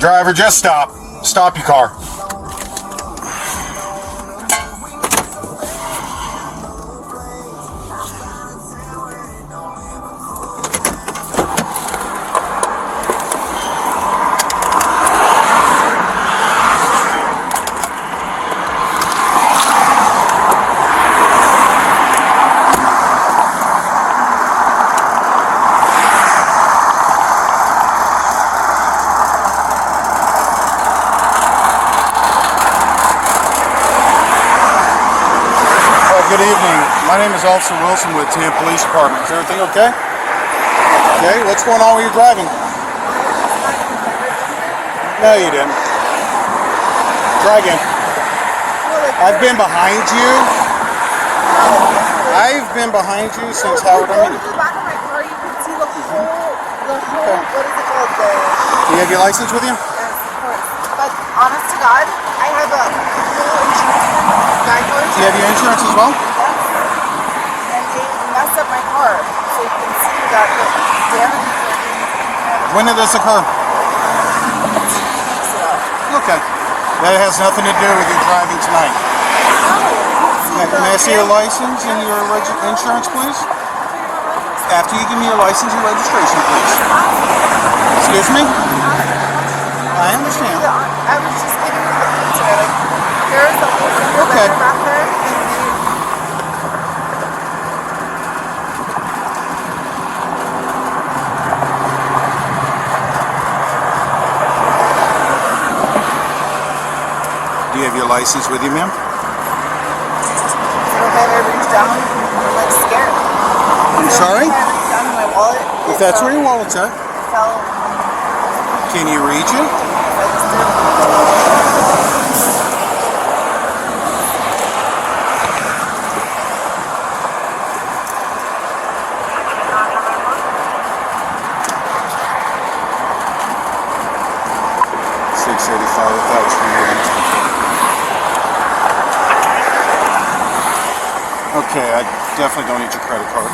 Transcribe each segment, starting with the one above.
Driver, just stop. Stop your car. Good evening. My name is Officer Wilson with Tampa Police Department. Is everything okay? Okay, what's going on with your driving? No, you didn't. Try again. I've been behind you. I've been behind you since Howard. If you go to the back of my car, you can see the whole, what is it called? Do you have your license with you? Yes, of course. But honest to God, I have a full insurance guidelines. Do you have your insurance as well? Yes. And they messed up my car, so you can see that the damage. When did this occur? 2 weeks ago. Okay. That has nothing to do with your driving tonight. Can I see your license and your insurance, please? After you give me your license and registration, please. Excuse me? I understand. I was just giving you the picture. Like, there's a whole Okay. back there. Do you have your license with you, ma'am? I reached down, I'm like scared. I'm sorry? I reached down in my wallet. If that's where your wallet's at, Fell. can you reach it? I just did. $685. That was from your Okay, I definitely don't need your credit card.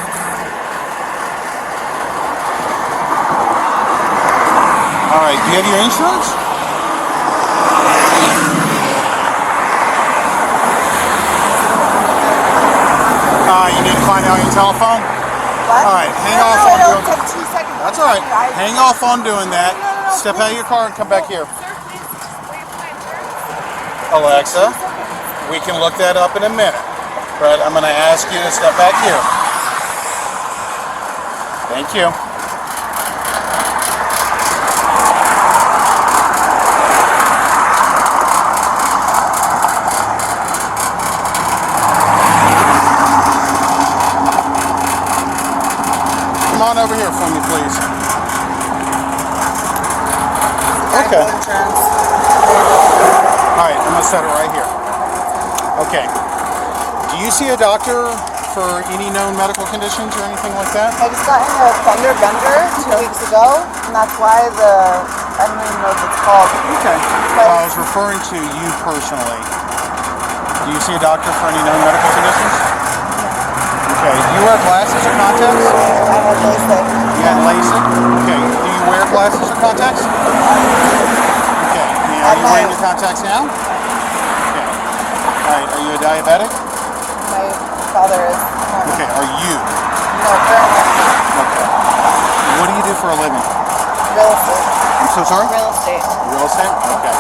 Alright, do you have your insurance? You need to find out your telephone? What? Alright, hang off on doing that. That's alright. Hang off on doing that. Step out of your car and come back here. Alexa, we can look that up in a minute. But I'm going to ask you to step back here. Thank you. Come on over here for me, please. Okay. Alright, I'm going to set it right here. Okay. Do you see a doctor for any known medical conditions or anything like that? I just got in a fender bender 2 weeks ago, and that's why I don't even know what it's called. Okay. Well, I was referring to you personally. Do you see a doctor for any known medical conditions? Okay. Do you wear glasses or contacts? I had LASIK. You had LASIK? Okay. Do you wear glasses or contacts? Okay. Are you wearing your contacts now? Okay. Alright, are you a diabetic? My father is. Okay, are you? No, currently. Okay. What do you do for a living? Real estate. I'm so sorry? Real estate. Real estate? Okay.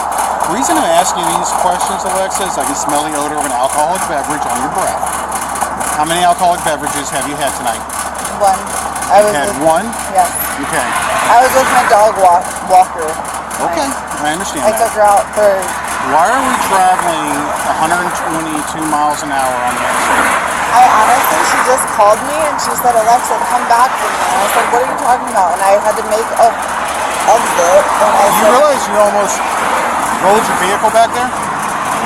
The reason I'm asking you these questions, Alexa, is I can smell the odor of an alcoholic beverage on your breath. How many alcoholic beverages have you had tonight? One. You had one? Yes. Okay. I was with my dog walker. Okay, I understand I took her out for. Why are we traveling 122 miles an hour on the interstate? I honestly, she just called me and she said, Alexa, come back for me. And I said, what are you talking about? And I had to make a exit. And I You realize you almost rolled your vehicle back there?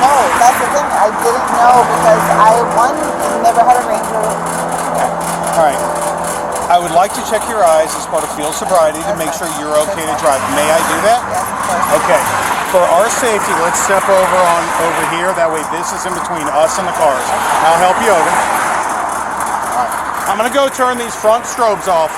No, that's the thing. I didn't know because I, never had a Ranger. Okay. All right. I would like to check your eyes as part of field sobriety to make sure you're okay to drive. May I do that? Yes, of course. Okay. For our safety, let's step over here. That way this is in between us and the cars. I'll help you over. All right. I'm going to go turn these front strobes off.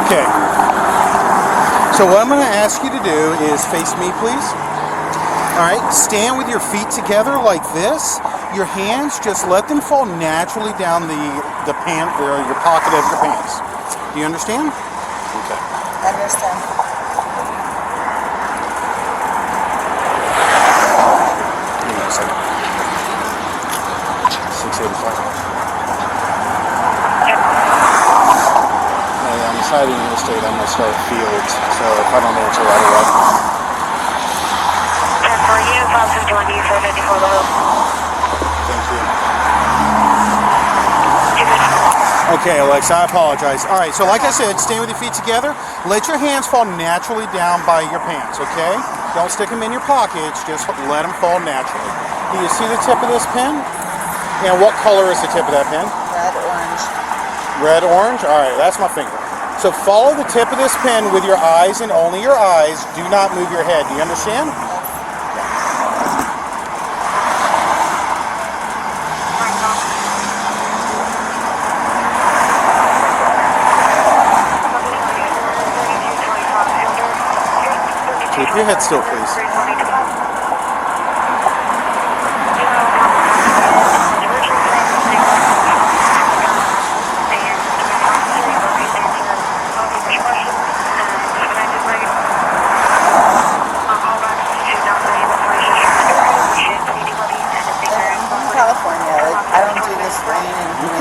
Okay. So what I'm going to ask you to do is face me, please. All right. Stand with your feet together like this. Your hands, just let them fall naturally down the pant or your pocket of your pants. Do you understand? Okay. I understand. Give me a second. 685. On the side of the interstate, I'm going to start fields, so if I don't answer right away. 10 for you, 551 to you, 454 the loop. Thank you. Okay, Alexa, I apologize. All right, so like I said, stand with your feet together. Let your hands fall naturally down by your pants, okay? Don't stick them in your pockets, just let them fall naturally. Do you see the tip of this pen? And what color is the tip of that pen? Red, orange. Red, orange? All right, that's my finger. So follow the tip of this pen with your eyes and only your eyes. Do not move your head. Do you understand? Keep your head still, please.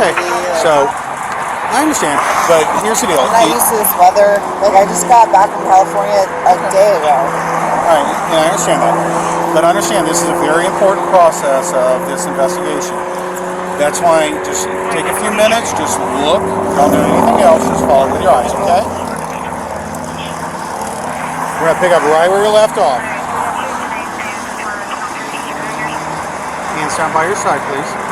Okay, so I understand, but here's the deal. I'm not used to this weather. Like, I just got back from California a day ago. Alright, and I understand that. But understand this is a very important process of this investigation. That's why just take a few minutes, just look, don't do anything else, just follow it with your eyes, okay? We're going to pick up right where you left off. Hands down by your side, please.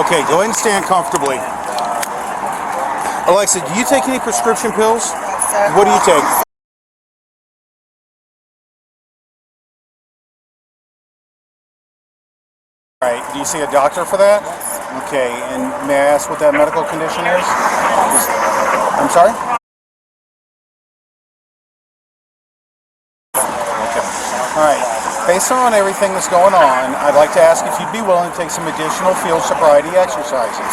Okay, go ahead and stand comfortably. Alexa, do you take any prescription pills? Yes, sir. What do you take? All right, do you see a doctor for that? Okay, and may I ask what that medical condition is? I'm sorry? Okay, all right. Based on everything that's going on, I'd like to ask if you'd be willing to take some additional field sobriety exercises.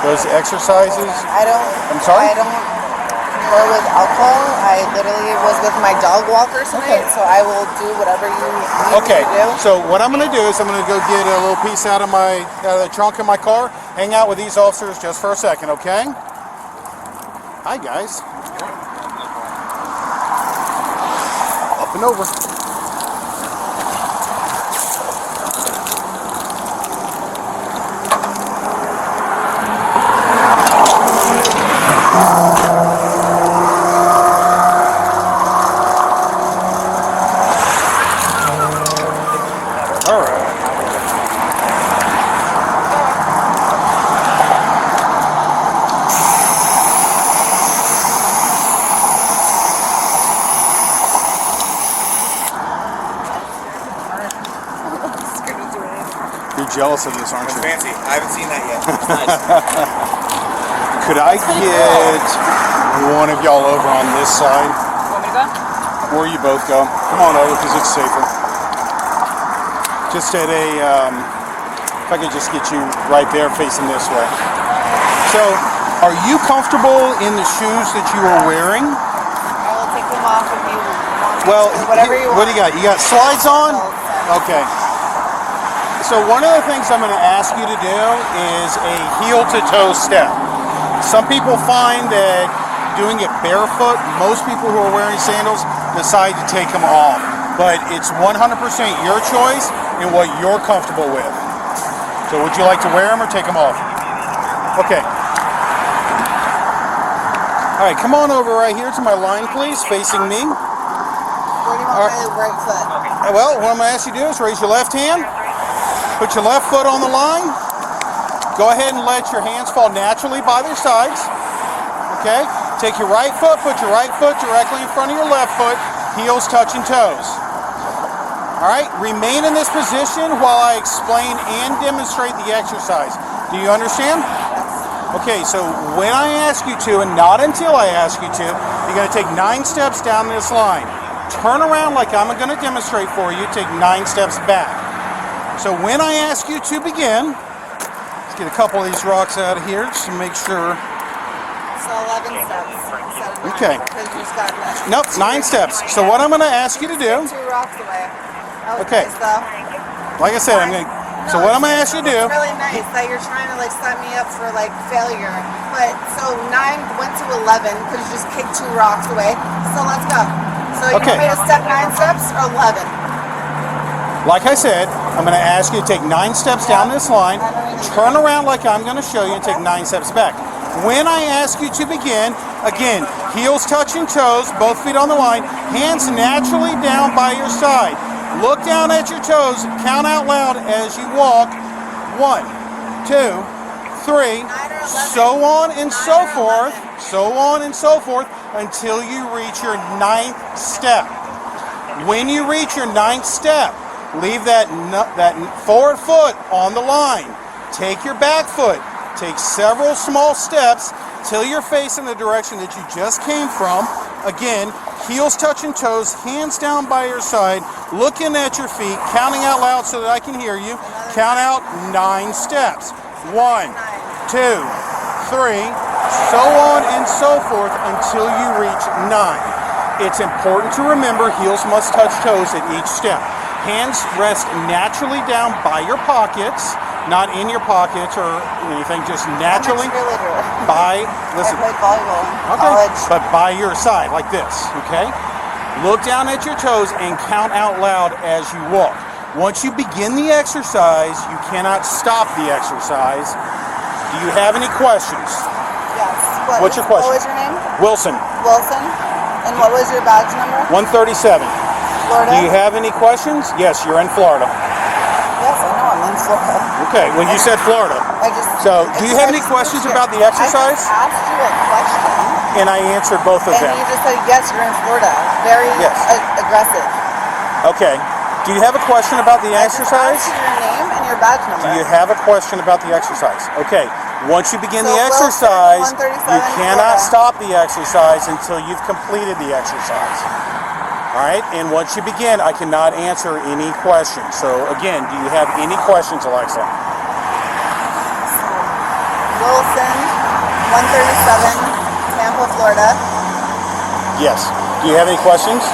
Those exercises... I'm sorry? I don't go with alcohol. I literally was with my dog walker tonight, so I will do whatever you need me to do. So what I'm going to do is I'm going to go get a little piece out of the trunk of my car, hang out with these officers just for a second, okay? Hi, guys. Up and over. Jealous of this, aren't you? Fancy. I haven't seen that yet. It's nice. Could I get one of y'all over on this side? You want me to go? where you both go. Come on over because it's safer. Just at a, if I could just get you right there facing this way. So, are you comfortable in the shoes that you are wearing? I will take them off if you want. Well, whatever you want. What do you got? You got slides on? Okay. So one of the things I'm going to ask you to do is a heel-to-toe step. Some people find that doing it barefoot, most people who are wearing sandals decide to take them off. But it's 100% your choice and what you're comfortable with. So would you like to wear them or take them off? Okay. All right, come on over right here to my line, please, facing me. Where do you want my right foot? Well, what I'm going to ask you to do is raise your left hand. Put your left foot on the line. Go ahead and let your hands fall naturally by their sides. Okay? Take your right foot, put your right foot directly in front of your left foot, heels touching toes. Alright? Remain in this position while I explain and demonstrate the exercise. Do you understand? Okay, so when I ask you to, and not until I ask you to, you're going to take 9 steps down this line. Turn around like I'm going to demonstrate for you, take 9 steps back. So when I ask you to begin, let's get a couple of these rocks out of here just to make sure. So 11 steps. Okay. Nope, 9 steps. So what I'm going to ask you to do. 2 rocks away. Okay. Like I said, so what I'm going to ask you to do. It's really nice that you're trying to like set me up for like failure. But so 9 went to 11 because you just kicked 2 rocks away. So let's go. So you want me to step 9 steps or 11? Like I said, I'm going to ask you to take 9 steps down this line, turn around like I'm going to show you, and take 9 steps back. When I ask you to begin, again, heels touching toes, both feet on the line, hands naturally down by your side. Look down at your toes, count out loud as you walk. 1, 2, 3, so on and so forth, until you reach your 9th step. When you reach your 9th step, leave that forward foot on the line. Take your back foot. Take several small steps till you're facing the direction that you just came from. Again, heels touching toes, hands down by your side, looking at your feet, counting out loud so that I can hear you. Count out 9 steps. 1, 2, 3, so on and so forth until you reach 9. It's important to remember heels must touch toes at each step. Hands rest naturally down by your pockets, not in your pockets or anything, just naturally by, listen, I played volleyball in college. But by your side, like this, okay? Look down at your toes and count out loud as you walk. Once you begin the exercise, you cannot stop the exercise. Do you have any questions? Yes. What's your question? What was your name? Wilson. Wilson. And what was your badge number? 137. Florida? Do you have any questions? Yes, you're in Florida. Yes, I know I'm in Florida. Okay, when you said Florida. Do you have any questions about the exercise? I just asked you a question. And I answered both of them. And you just said, yes, you're in Florida. Very aggressive. Okay. Do you have a question about the exercise? I just asked your name and your badge number. Do you have a question about the exercise? Okay. Once you begin the exercise, you cannot stop the exercise until you've completed the exercise. All right, and once you begin, I cannot answer any questions. So again, do you have any questions, Alexa? Wilson, 137, Tampa, Florida. Yes. Do you have any questions?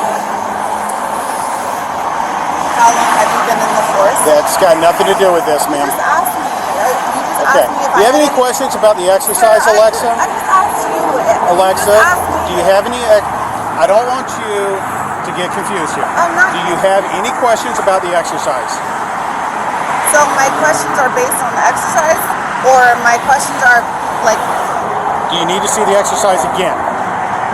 How long have you been in the force? That's got nothing to do with this, ma'am. You just asked me. Okay. Do you have any questions about the exercise, Alexa? I just asked you. Alexa, do you have any... I don't want you to get confused here. Do you have any questions about the exercise? So my questions are based on the exercise, or my questions are like... Do you need to see the exercise again?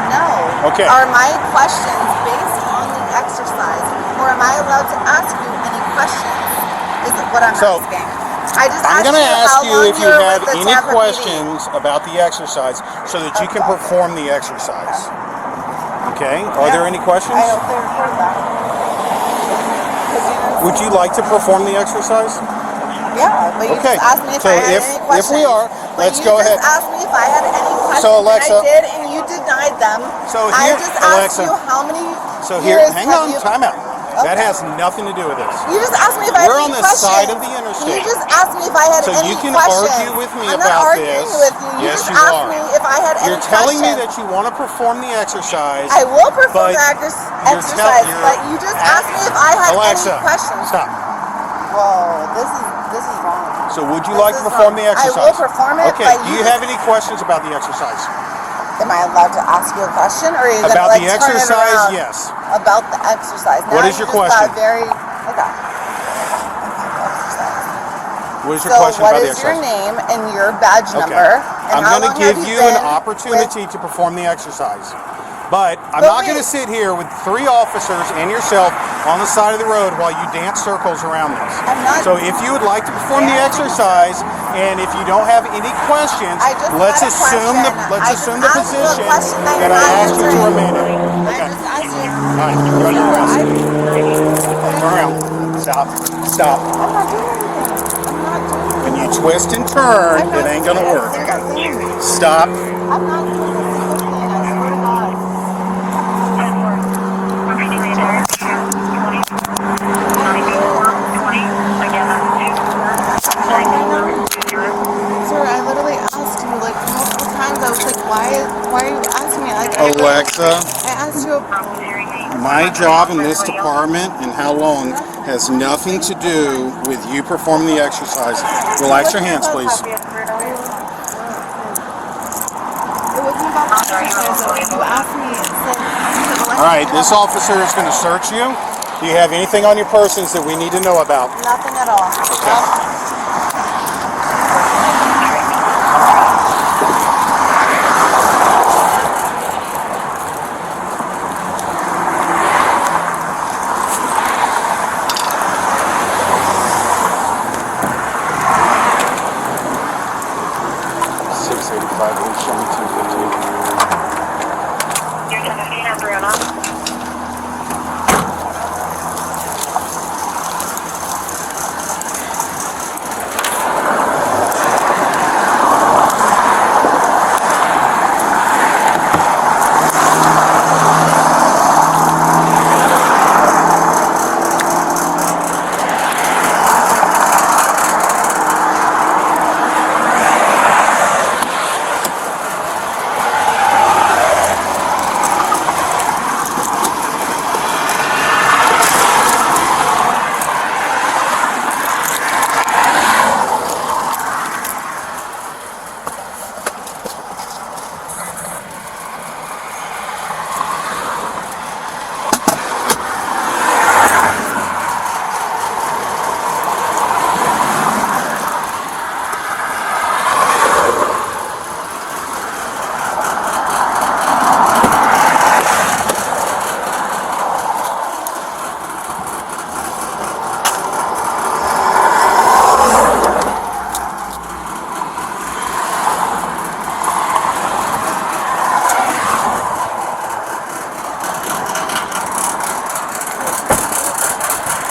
No. Okay. Are my questions based on the exercise, or am I allowed to ask you any questions? Is what I'm asking. I'm going to ask you if you have any questions about the exercise so that you can perform the exercise. Okay. Are there any questions? I hope they record that. Would you like to perform the exercise? Yeah, but you just asked me if I had any questions. If we are, let's go ahead. You just asked me if I had any questions, So Alexa, and I did, and you denied them. So I here, just asked Alexa, you how many so here, years hang have on, you... time out. That Okay. has nothing to do with this. You just asked me if I had We're any on the questions. side of the interstate. You just asked me if I had So any you can questions. argue with me I'm about not arguing this. with you. You Yes, just you asked are. me if I had any You're telling me questions. that you want to perform the exercise. I will perform but the exercise, but you just asked me if I had Alexa, any questions. stop. Whoa, this is wrong. So would you This like is to perform wrong. the exercise? I will perform it, Okay, but do you have any questions about the exercise? Am I allowed to ask you a question, or are you going to About like the turn it exercise, around? yes. About the exercise. What Now is your you just question? got very okay. Exercise. What is your question what about the is your exercise? name and your badge number? And I'm going to give you an opportunity to perform the exercise. But I'm not going to sit here with 3 officers and yourself on the side of the road while you dance circles around this. So if you would like to perform the exercise, and if you don't have any questions, let's assume the position that I asked you to remain in. Okay. All right, you're under arrest. Turn around. Stop. Stop. I'm not doing anything. I'm not doing anything. When you twist and turn, it ain't going to work. Stop. I'm not doing a single thing. I swear to God. Sir, I literally asked you like multiple times. I was like, why are you asking me? Like, Alexa, I asked you. my job in this department and how long has nothing to do with you performing the exercise. Relax your hands, please. It wasn't about the exercise. You asked me. All right, this officer is going to search you. Do you have anything on your persons that we need to know about? Nothing at all. Okay.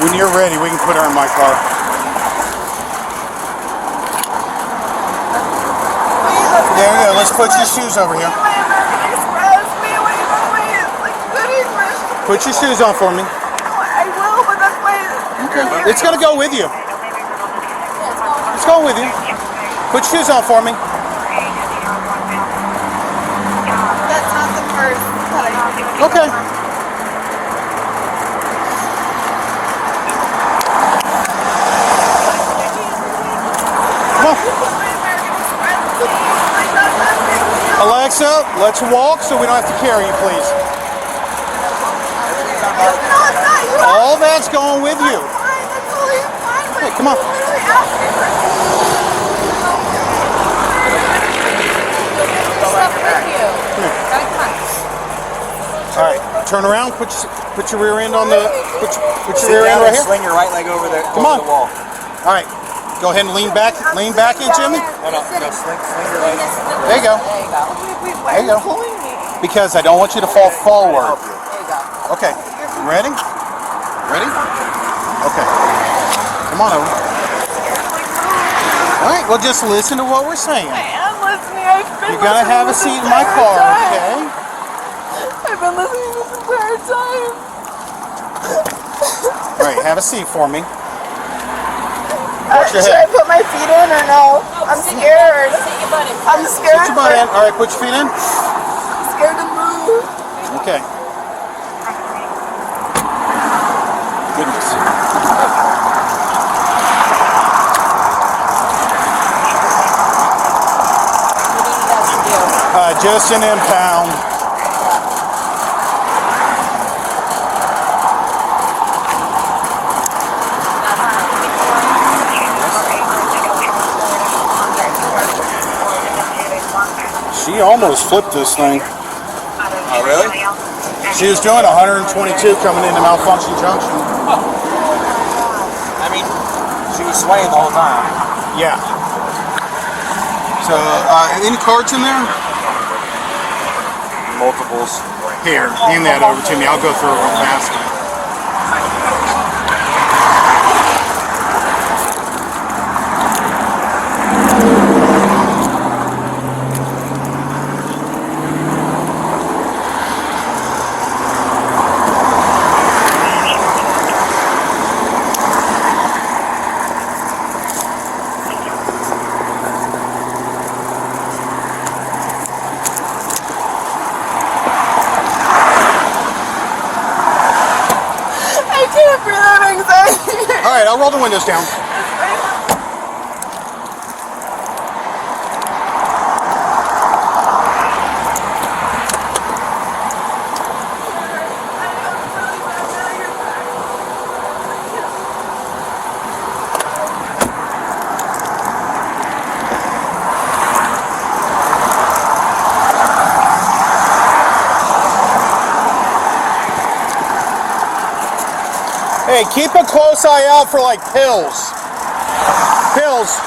When you're ready, we can put her in my car. There you go. Let's put your shoes over here. Put your shoes on for me. I will, but that's my... Okay. It's going to go with you. It's going with you. Put your shoes on for me. That's not the first that I... Okay. Come on. Alexa, let's walk so we don't have to carry you, please. All that's going with you. Hey, come on. All right, turn around. Put your rear end on the. Put your rear end right here. Swing your right leg over the wall. All right, go ahead and lean back. Lean back in, Jimmy. No, swing your leg. There you go. There you go. Because I don't want you to fall forward. Okay, ready? Ready? Okay. Come on over. All right, well, just listen to what we're saying. I am listening. You're going to have a seat in my car, okay? been listening this entire time. All right, have a seat for me. Should I put my feet in or no? I'm scared. I'm scared. Put your butt in. All right, put your feet in. I'm scared to move. Okay. Goodness. Just an impound. She almost flipped this thing. Oh, really? She was doing 122 coming into Malfunction Junction. I mean, she was swaying the whole time. Yeah. So, any cards in there? Multiples. Here, hand that over to me. I'll go through it real fast. All right, I'll roll the windows down. Hey, keep a close eye out for like pills. Pills.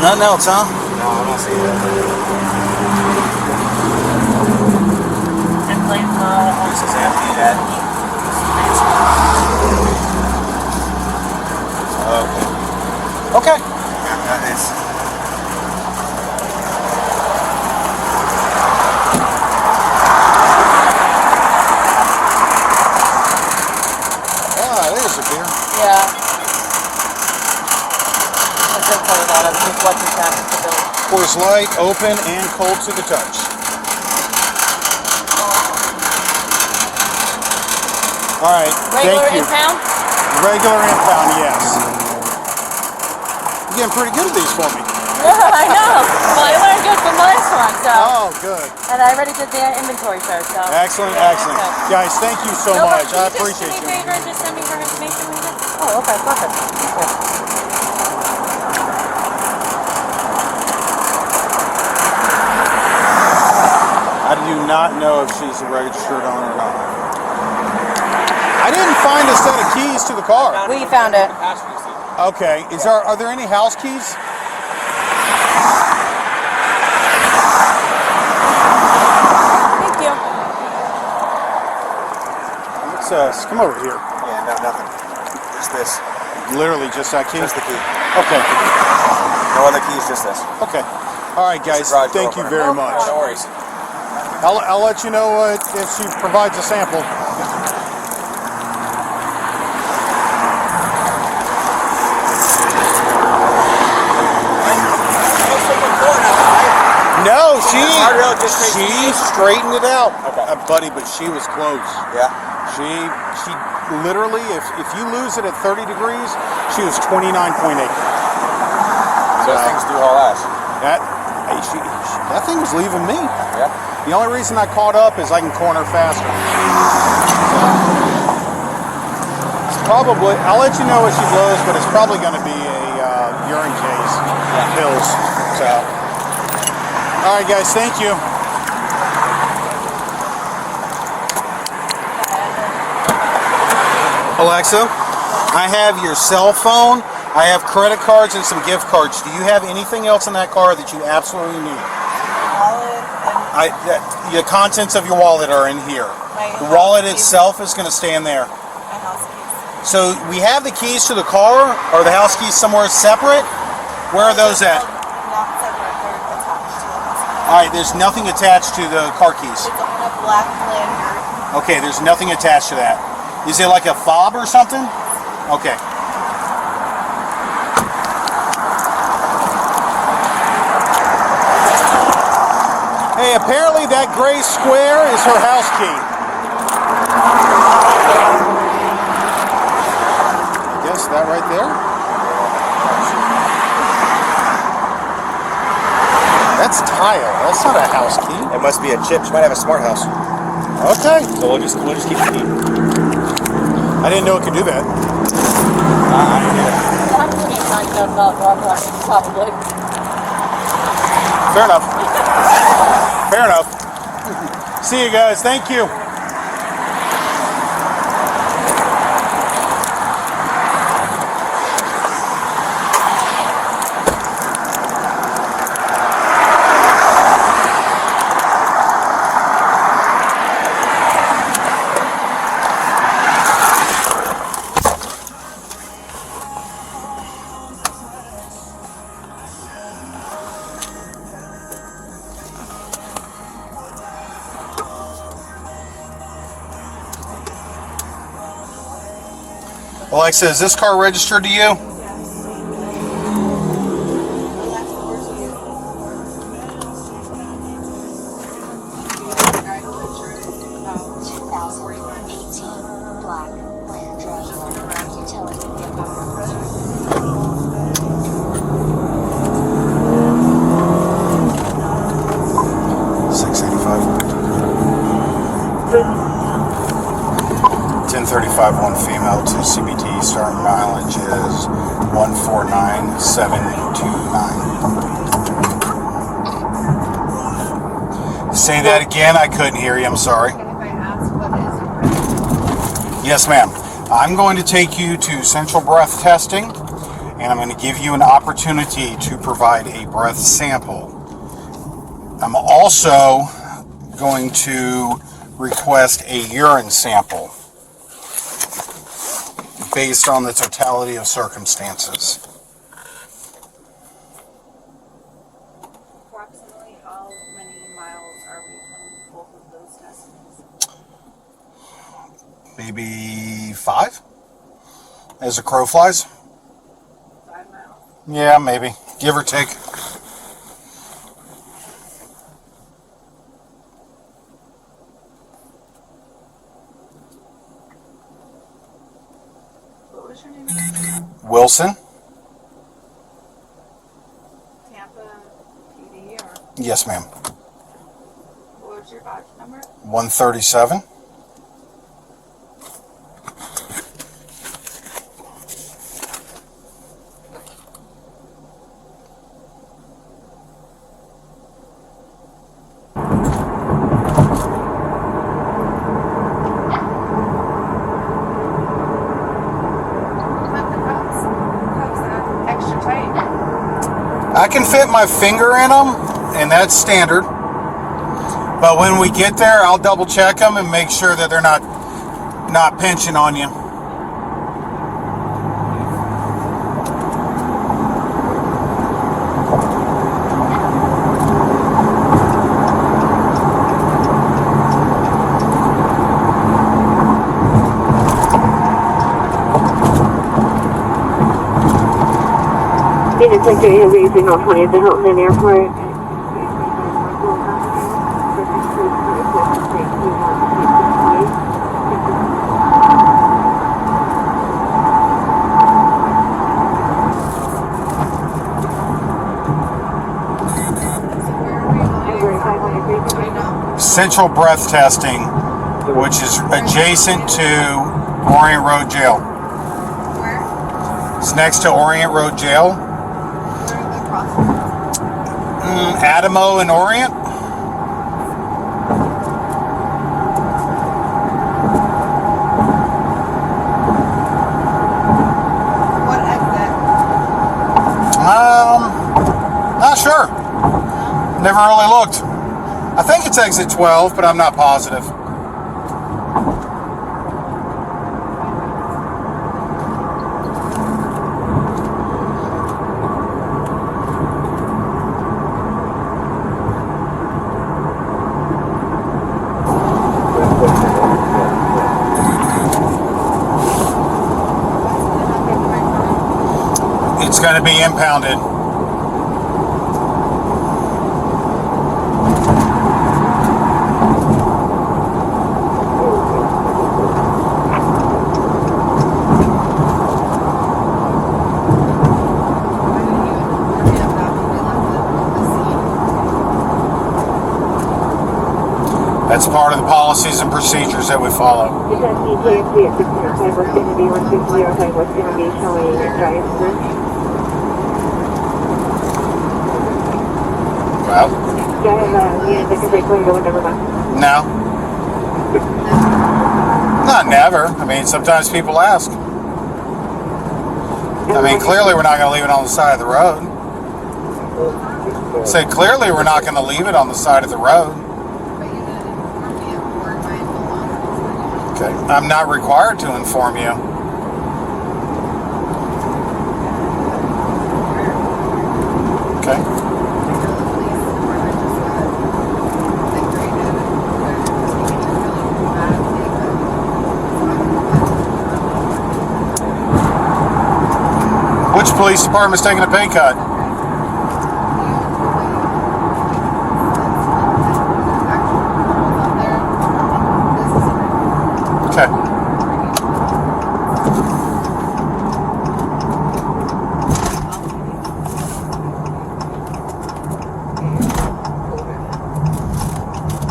Nothing else, huh? No, I don't see that. This is empty, Dad. Okay. It's there's a beer. Yeah. Just what just happened to Bill. Coors Light, open and cold to the touch. All right, Regular thank you. impound? Regular impound, yes. getting pretty good at these for me. Yeah, I know. Well, I learned good from the last one, so. Oh, good. And I already did the inventory first, so. Excellent, Yeah, excellent. okay. Guys, thank you so No, much. but I can you appreciate just do me a you. favor and just send me her information with it? Oh, okay, perfect. I do not know if she's a registered owner or not. I didn't find a set of keys to the car. We found it. Okay. Are there any house keys? Thank you. Let's come over here. Yeah, no, nothing. Just this. Literally just that key? Just the key. Okay. No other keys, just this. Okay. All right, guys. Garage Thank you door very opener. much. No worries. I'll let you know if she provides a sample. No, she straightened it out, buddy. But she was close. Yeah. She literally, if you lose it at 30 degrees, she was 29.8. So things do all that. That thing was leaving me. Yeah. The only reason I caught up is I can corner faster. It's probably, I'll let you know what she blows, but it's probably going to be a urine case, pills. So, all right, guys, thank you. Alexa, I have your cell phone. I have credit cards and some gift cards. Do you have anything else in that car that you absolutely need? The contents of your wallet are in here. The wallet itself is going to stay in there. My house keys. So we have the keys to the car. Are the house keys somewhere separate? Where are those at? Not separate. They're attached to the house. All right, there's nothing attached to the car keys. It's on a black lanyard. Okay, there's nothing attached to that. Is it like a fob or something? Okay. Hey, apparently that gray square is her house key. I guess that right there. That's tile. That's not a house key. It must be a chip. She might have a smart house. Okay. So we'll just keep the key. I didn't know it could do that. I didn't either. Probably. Fair enough. Fair enough. See you guys. Thank you. Alexa, is this car registered to you? One female, 2 CBT, starting mileage is 149,729. Say that again, I couldn't hear you, I'm sorry. Yes, ma'am. I'm going to take you to central breath testing, and I'm going to give you an opportunity to provide a breath sample. I'm also going to request a urine sample, based on the totality of circumstances. Approximately how many miles are we from both of those testimonies? Maybe 5? As a crow flies? 5 miles. Yeah, maybe. Give or take. What was your name? Wilson. Yes, ma'am. What was your badge number? 137. Extra tight. I can fit my finger in them, and that's standard. But when we get there, I'll double check them and make sure that they're not pinching on you. Interstate Regional 20 at the Hilton Airport. Central breath testing, which is adjacent to Orient Road Jail. Where? It's next to Orient Road Jail. Where are the crossroads? Adamo and Orient. What exit? Not sure. Never really looked. I think it's exit 12, but I'm not positive. It's going to be impounded. That's part of the policies and procedures that we follow. Well, no. Not never. I mean, sometimes people ask. I mean, clearly we're not going to leave it on the side of the road. Say, clearly we're not going to leave it on the side of the road. Okay. I'm not required to inform you. Okay. Which police department's taking a pay cut? Okay.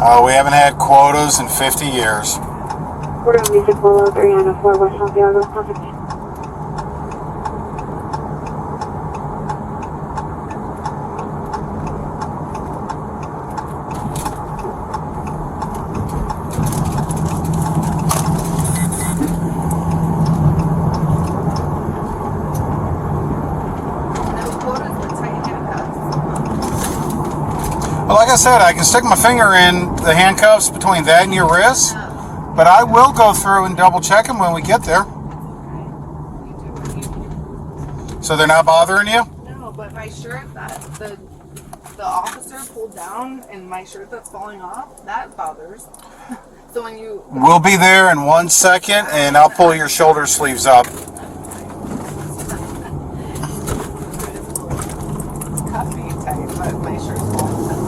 Oh, we haven't had quotas in 50 years. We're on music below 304 West Santiago. Well, like I said, I can stick my finger in the handcuffs between that and your wrist, but I will go through and double check them when we get there. So they're not bothering you? No, but my shirt that the officer pulled down and my shirt that's falling off, that bothers. So when you... We'll be there in 1 second, and I'll pull your shoulder sleeves up. It's cuffy tight, but my shirt's falling down.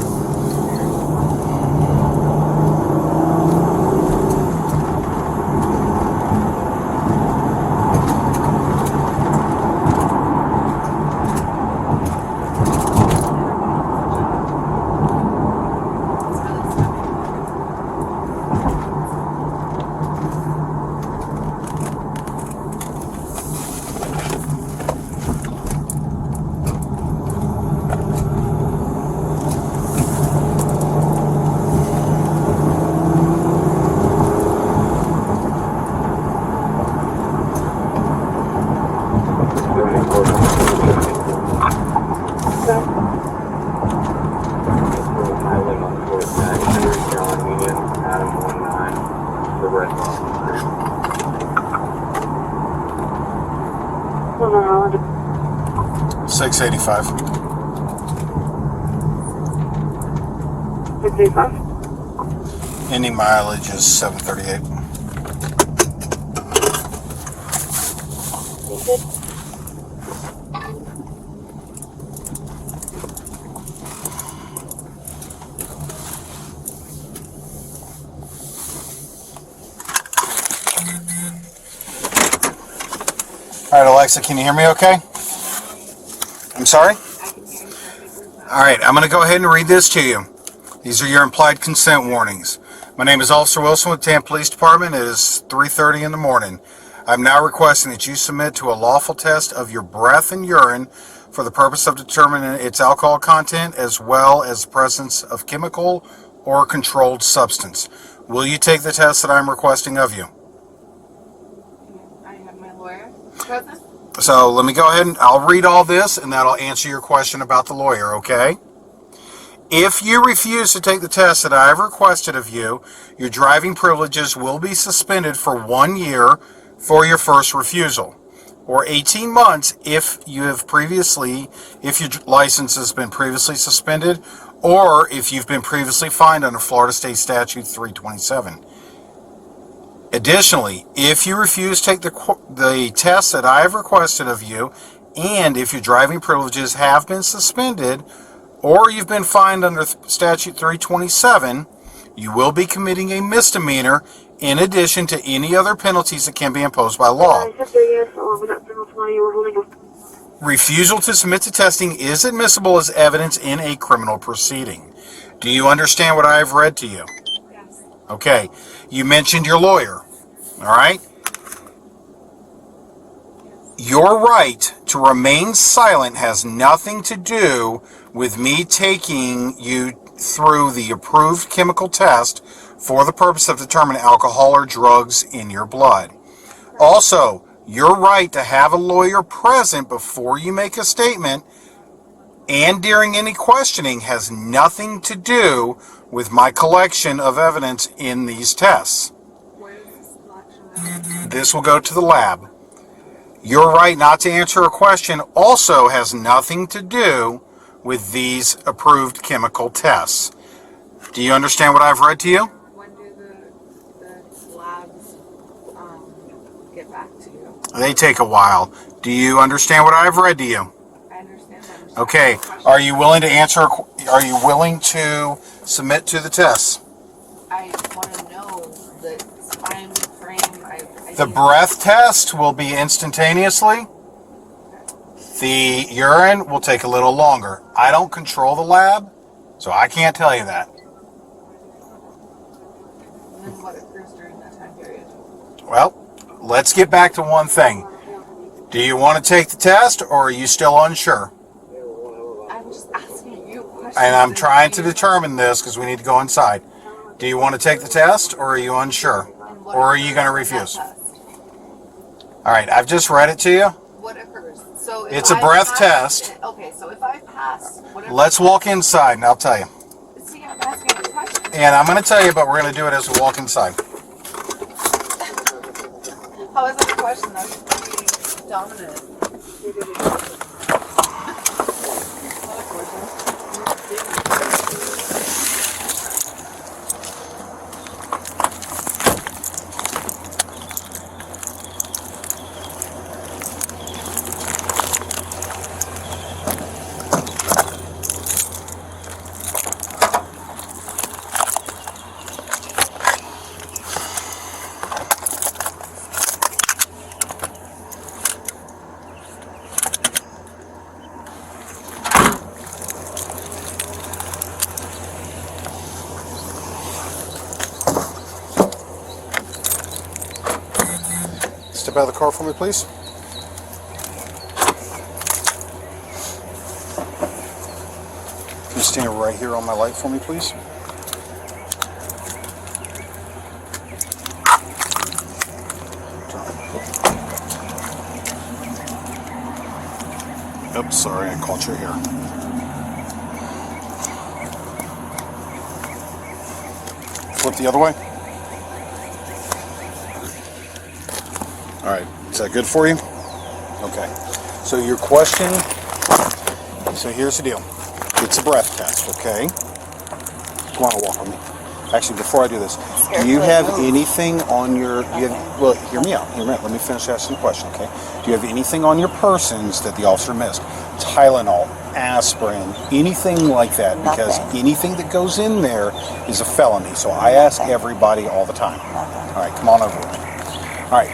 685. 685. Ending mileage is 738. All right, Alexa, can you hear me okay? I'm sorry? All right, I'm going to go ahead and read this to you. These are your implied consent warnings. My name is Officer Wilson with Tampa Police Department. It is 3:30 in the morning. I'm now requesting that you submit to a lawful test of your breath and urine for the purpose of determining its alcohol content as well as the presence of chemical or controlled substance. Will you take the test that I'm requesting of you? I have my lawyer present. So let me go ahead and I'll read all this and that'll answer your question about the lawyer, okay? If you refuse to take the test that I have requested of you, your driving privileges will be suspended for 1 year for your first refusal, or 18 months if your license has been previously suspended, or if you've been previously fined under Florida State Statute 327. Additionally, if you refuse to take the test that I have requested of you, and if your driving privileges have been suspended, or you've been fined under Statute 327, you will be committing a misdemeanor in addition to any other penalties that can be imposed by law. Refusal to submit to testing is admissible as evidence in a criminal proceeding. Do you understand what I have read to you? Yes. Okay. You mentioned your lawyer. All right? Your right to remain silent has nothing to do with me taking you through the approved chemical test for the purpose of determining alcohol or drugs in your blood. Also, your right to have a lawyer present before you make a statement and during any questioning has nothing to do with my collection of evidence in these tests. Where is this collection of evidence? This will go to the lab. Your right not to answer a question also has nothing to do with these approved chemical tests. Do you understand what I've read to you? When do the labs get back to you? They take a while. Do you understand what I've read to you? I understand that. Okay. Are you willing to answer? Are you willing to submit to the tests? I want to know the time frame. The breath test will be instantaneously. The urine will take a little longer. I don't control the lab, so I can't tell you that. And then what occurs during that time period? Well, let's get back to one thing. Do you want to take the test, or are you still unsure? I'm just asking you questions. And I'm trying to determine this because we need to go inside. Do you want to take the test, or are you unsure? Or are you going to refuse? All right, I've just read it to you. What occurs? So if It's a I breath pass- test. Okay, so if I pass, whatever. Let's walk inside, and I'll tell you. See, I'm asking you questions. And I'm going to tell you, but we're going to do it as we walk inside. How is that a question? That's pretty dominant. Not a question. Step out of the car for me, please. Can you stand right here on my light for me, please? Oops, sorry, I caught your hair. Flip the other way. All right, is that good for you? Okay. So your question So here's the deal. It's a breath test, okay? Come on, walk with me. Actually, before I do this, do you have anything on your, well, hear me out. Let me finish asking the question, okay? Do you have anything on your persons that the officer missed? Tylenol, aspirin, anything like that? Because anything that goes in there is a felony. So I ask everybody all the time. All right, come on over with me. All right,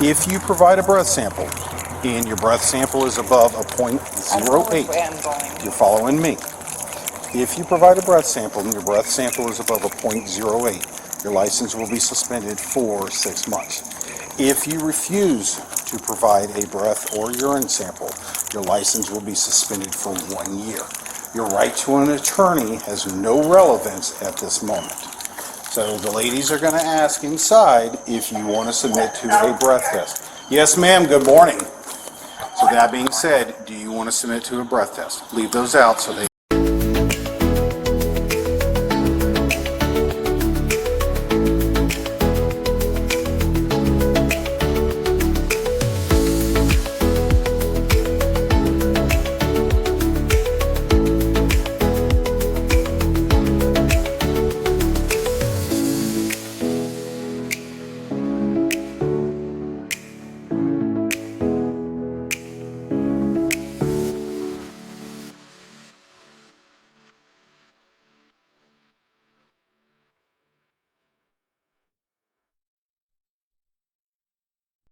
if you provide a breath sample and your breath sample is above a .08, you're following me. If you provide a breath sample and your breath sample is above a .08, your license will be suspended for 6 months. If you refuse to provide a breath or urine sample, your license will be suspended for 1 year. Your right to an attorney has no relevance at this moment. So the ladies are going to ask inside if you want to submit to a breath test. Yes, ma'am, good morning. So that being said, do you want to submit to a breath test? Leave those out so they